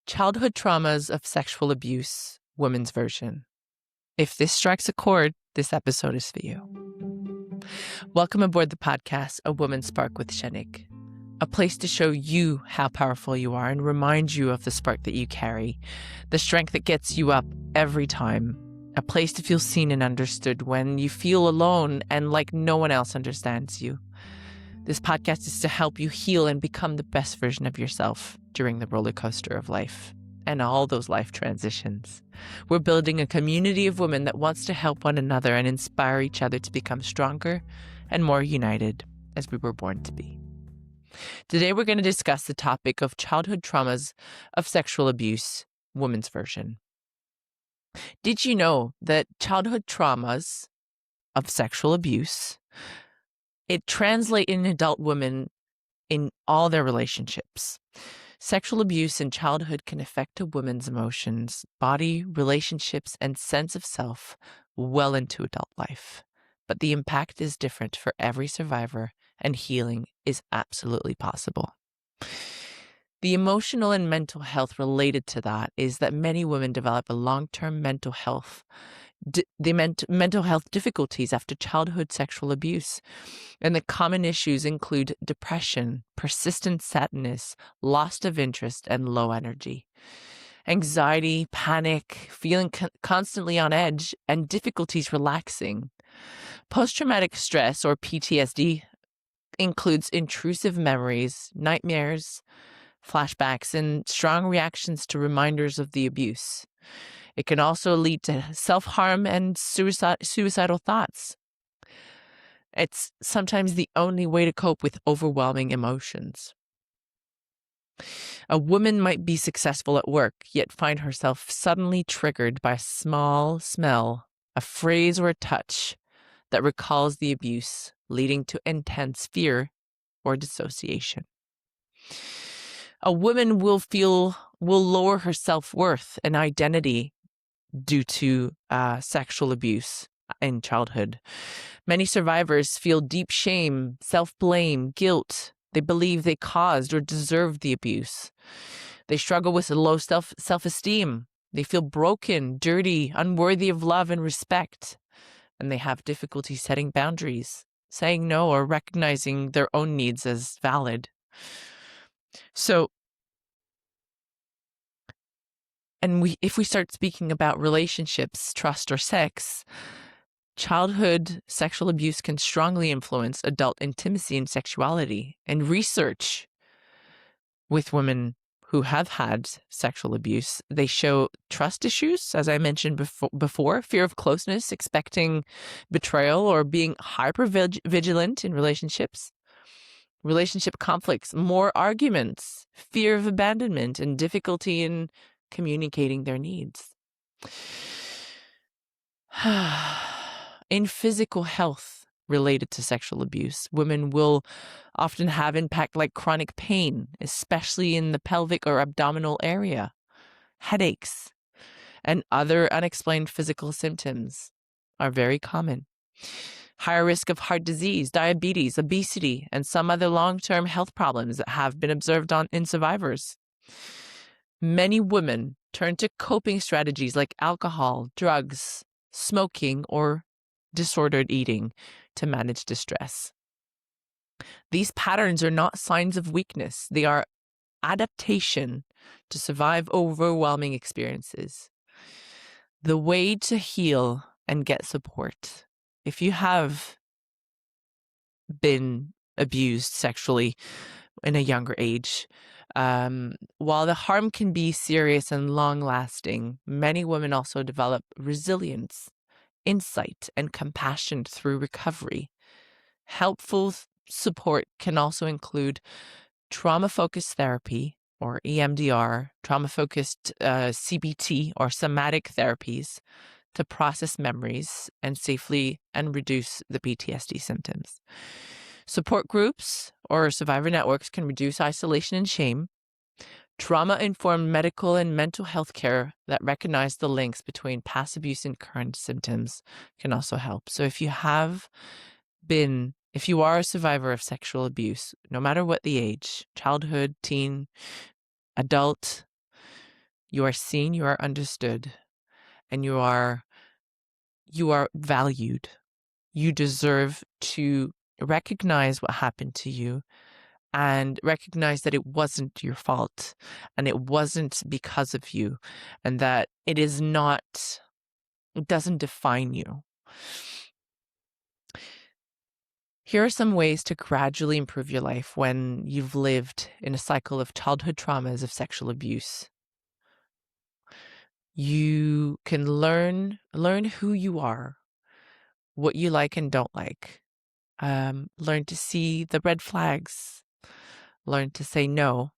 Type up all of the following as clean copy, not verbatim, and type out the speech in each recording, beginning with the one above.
Childhood Traumas of Sexual Abuse, Women's Version. If this strikes a chord, this episode is for you. Welcome aboard the podcast, A Woman's Spark with Shenik, a place to show you how powerful you are and remind you of the spark that you carry, the strength that gets you up every time, a place to feel seen and understood when you feel alone and like no one else understands you. This podcast is to help you heal and become the best version of yourself during the roller coaster of life and all those life transitions. We're building a community of women that wants to help one another and inspire each other to become stronger and more united as we were born to be. Today, we're going to discuss the topic of childhood traumas of sexual abuse, women's version. Did you know that childhood traumas of sexual abuse, it translates in adult women in all their relationships? Sexual abuse in childhood can affect a woman's emotions, body, relationships, and sense of self well into adult life. But the impact is different for every survivor, and healing is absolutely possible. The emotional and mental health related to that is that many women develop a long-term mental health mental health difficulties after childhood sexual abuse. And the common issues include depression, persistent sadness, loss of interest, and low energy. Anxiety, panic, feeling constantly on edge, and difficulties relaxing. Post-traumatic stress, or PTSD, includes intrusive memories, nightmares, flashbacks, and strong reactions to reminders of the abuse. It can also lead to self-harm and suicidal thoughts. It's sometimes the only way to cope with overwhelming emotions. A woman might be successful at work, yet find herself suddenly triggered by a small smell, a phrase, or a touch that recalls the abuse, leading to intense fear or dissociation. A woman will lower her self-worth and identity due to sexual abuse in childhood. Many survivors feel deep shame, self-blame, guilt. They believe they caused or deserved the abuse. They struggle with low self-esteem. They feel broken, dirty, unworthy of love and respect. And they have difficulty setting boundaries, saying no, or recognizing their own needs as valid. So, if we start speaking about relationships, trust, or sex, childhood sexual abuse can strongly influence adult intimacy and sexuality. And research with women who have had sexual abuse, they show trust issues, as I mentioned before, fear of closeness, expecting betrayal, or being hyper-vigilant in relationships, relationship conflicts, more arguments, fear of abandonment, and difficulty in communicating their needs. In physical health related to sexual abuse, women will often have impact like chronic pain, especially in the pelvic or abdominal area, headaches, and other unexplained physical symptoms are very common. Higher risk of heart disease, diabetes, obesity, and some other long-term health problems that have been observed in survivors. Many women turn to coping strategies like alcohol, drugs, smoking, or disordered eating to manage distress. These patterns are not signs of weakness. They are adaptation to survive overwhelming experiences. The way to heal and get support, if you have been abused sexually in a younger age, while the harm can be serious and long-lasting, many women also develop resilience, insight, and compassion through recovery. Helpful support can also include trauma-focused therapy, or EMDR, trauma-focused CBT, or somatic therapies, to process memories and safely and reduce the PTSD symptoms. Support groups or survivor networks can reduce isolation and shame. Trauma-informed medical and mental health care that recognize the links between past abuse and current symptoms can also help. So if you are a survivor of sexual abuse, no matter what the age, childhood, teen, adult, You are seen, you are understood, and you are valued. You deserve to recognize what happened to you and recognize that it wasn't your fault and it wasn't because of you, and that it doesn't define you. Here are some ways to gradually improve your life when you've lived in a cycle of childhood traumas of sexual abuse. You can learn who you are, what you like and don't like. Learn to see the red flags, learn to say no,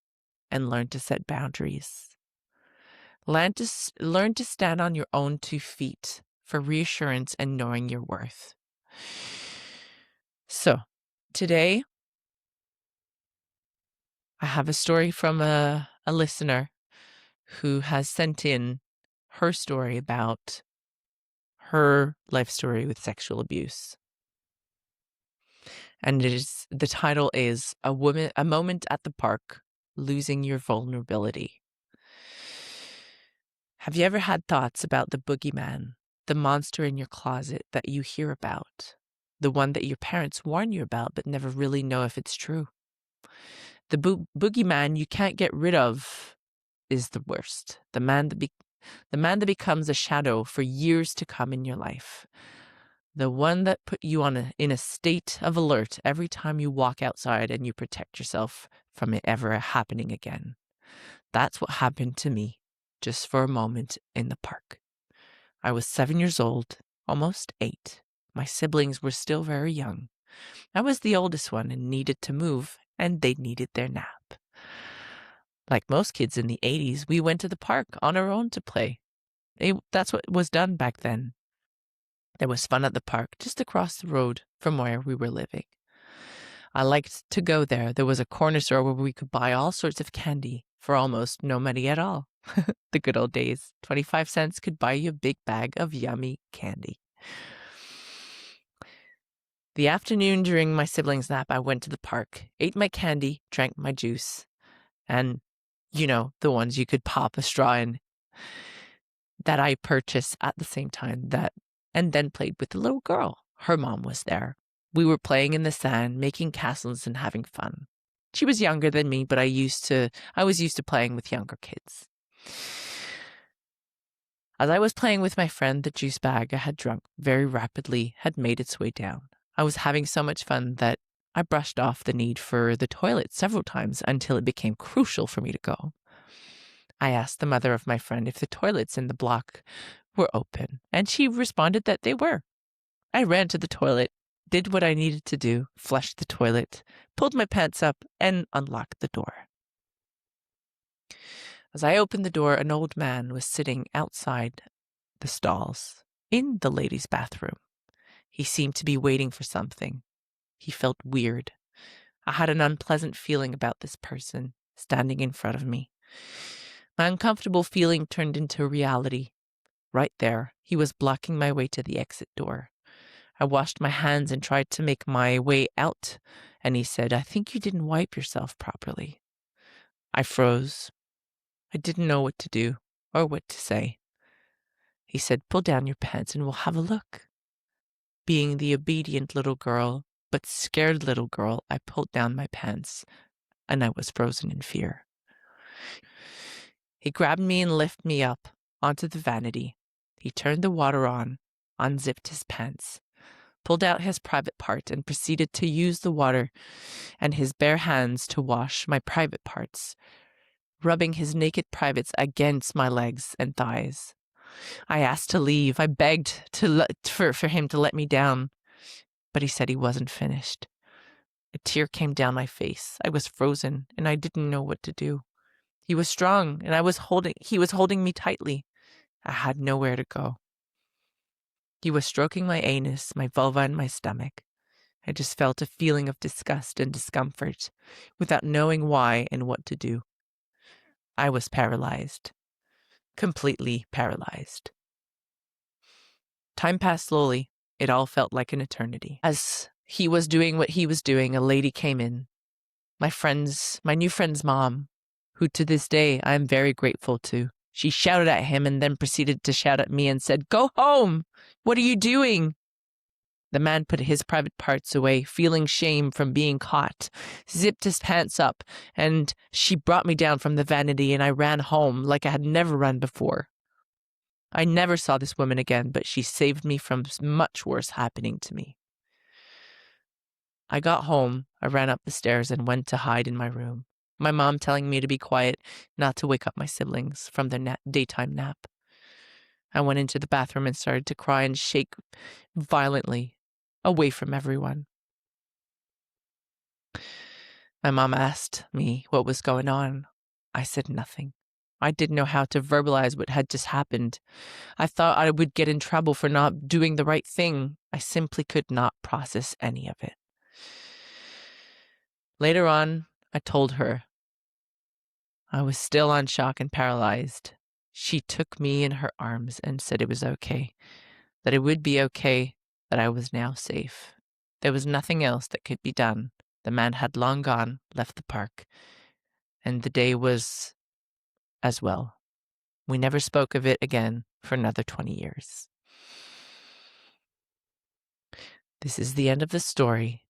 and learn to set boundaries. Learn to stand on your own 2 feet for reassurance and knowing your worth. So, today, I have a story from a listener who has sent in her story about her life story with sexual abuse. And the title is A Moment at the Park, Losing Your Vulnerability. Have you ever had thoughts about the boogeyman, the monster in your closet that you hear about, the one that your parents warn you about but never really know if it's true? The boogeyman you can't get rid of is the worst. The man that becomes a shadow for years to come in your life. The one that put you in a state of alert every time you walk outside and you protect yourself from it ever happening again. That's what happened to me just for a moment in the park. I was 7 years old, almost 8. My siblings were still very young. I was the oldest one and needed to move, and they needed their nap. Like most kids in the 80s, we went to the park on our own to play. That's what was done back then. There was fun at the park just across the road from where we were living. I liked to go there. There was a corner store where we could buy all sorts of candy for almost no money at all. The good old days. 25 cents could buy you a big bag of yummy candy. The afternoon during my siblings' nap, I went to the park, ate my candy, drank my juice, and, the ones you could pop a straw in, that I purchased at the same time, and then played with the little girl. Her mom was there. We were playing in the sand, making castles and having fun. She was younger than me, but I was used to playing with younger kids. As I was playing with my friend, the juice bag I had drunk very rapidly had made its way down. I was having so much fun that I brushed off the need for the toilet several times until it became crucial for me to go. I asked the mother of my friend if the toilets in the block were open, and she responded that they were. I ran to the toilet, did what I needed to do, flushed the toilet, pulled my pants up, and unlocked the door. As I opened the door, an old man was sitting outside the stalls in the ladies' bathroom. He seemed to be waiting for something. He felt weird. I had an unpleasant feeling about this person standing in front of me. My uncomfortable feeling turned into reality. Right there, he was blocking my way to the exit door. I washed my hands and tried to make my way out, and he said, "I think you didn't wipe yourself properly." I froze. I didn't know what to do or what to say. He said, "Pull down your pants and we'll have a look." Being the obedient little girl, but scared little girl, I pulled down my pants, and I was frozen in fear. He grabbed me and lifted me up onto the vanity. He turned the water on, unzipped his pants, pulled out his private part, and proceeded to use the water and his bare hands to wash my private parts, rubbing his naked privates against my legs and thighs. I asked to leave. I begged for him to let me down, but he said he wasn't finished. A tear came down my face. I was frozen, and I didn't know what to do. He was strong, and he was holding me tightly. I had nowhere to go. He was stroking my anus, my vulva, and my stomach. I just felt a feeling of disgust and discomfort without knowing why and what to do. I was paralyzed. Completely paralyzed. Time passed slowly. It all felt like an eternity. As he was doing what he was doing, a lady came in. My new friend's mom, who to this day I am very grateful to. She shouted at him and then proceeded to shout at me and said, "Go home! What are you doing?" The man put his private parts away, feeling shame from being caught, zipped his pants up, and she brought me down from the vanity, and I ran home like I had never run before. I never saw this woman again, but she saved me from much worse happening to me. I got home, I ran up the stairs and went to hide in my room, my mom telling me to be quiet, not to wake up my siblings from their daytime nap. I went into the bathroom and started to cry and shake violently, away from everyone. My mom asked me what was going on. I said nothing. I didn't know how to verbalize what had just happened. I thought I would get in trouble for not doing the right thing. I simply could not process any of it. Later on, I told her. I was still on shock and paralyzed. She took me in her arms and said it was okay, that it would be okay, that I was now safe. There was nothing else that could be done. The man had long gone, left the park, and the day was as well. We never spoke of it again for another 20 years. This is the end of the story.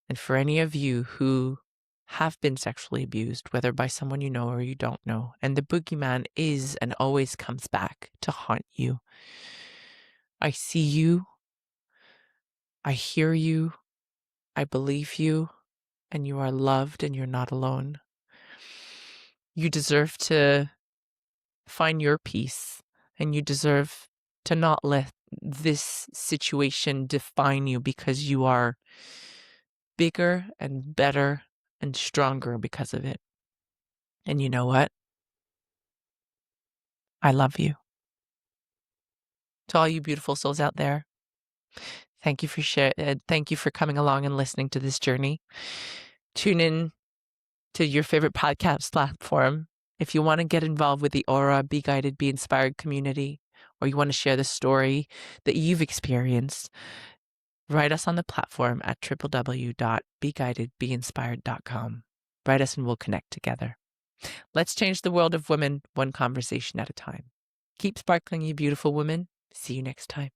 And for any of you who have been sexually abused, whether by someone you know or you don't know, and the boogeyman is and always comes back to haunt you, I see you, I hear you, I believe you, and you are loved and you're not alone. You deserve to find your peace, and you deserve to not let this situation define you, because you are bigger and better and stronger because of it. And you know what? I love you. To all you beautiful souls out there, thank you for coming along and listening to this journey. Tune in to your favorite podcast platform. If you want to get involved with the Aura, Be Guided, Be Inspired community, or you want to share the story that you've experienced, write us on the platform at www.beguidedbeinspired.com. Write us and we'll connect together. Let's change the world of women one conversation at a time. Keep sparkling, you beautiful women. See you next time.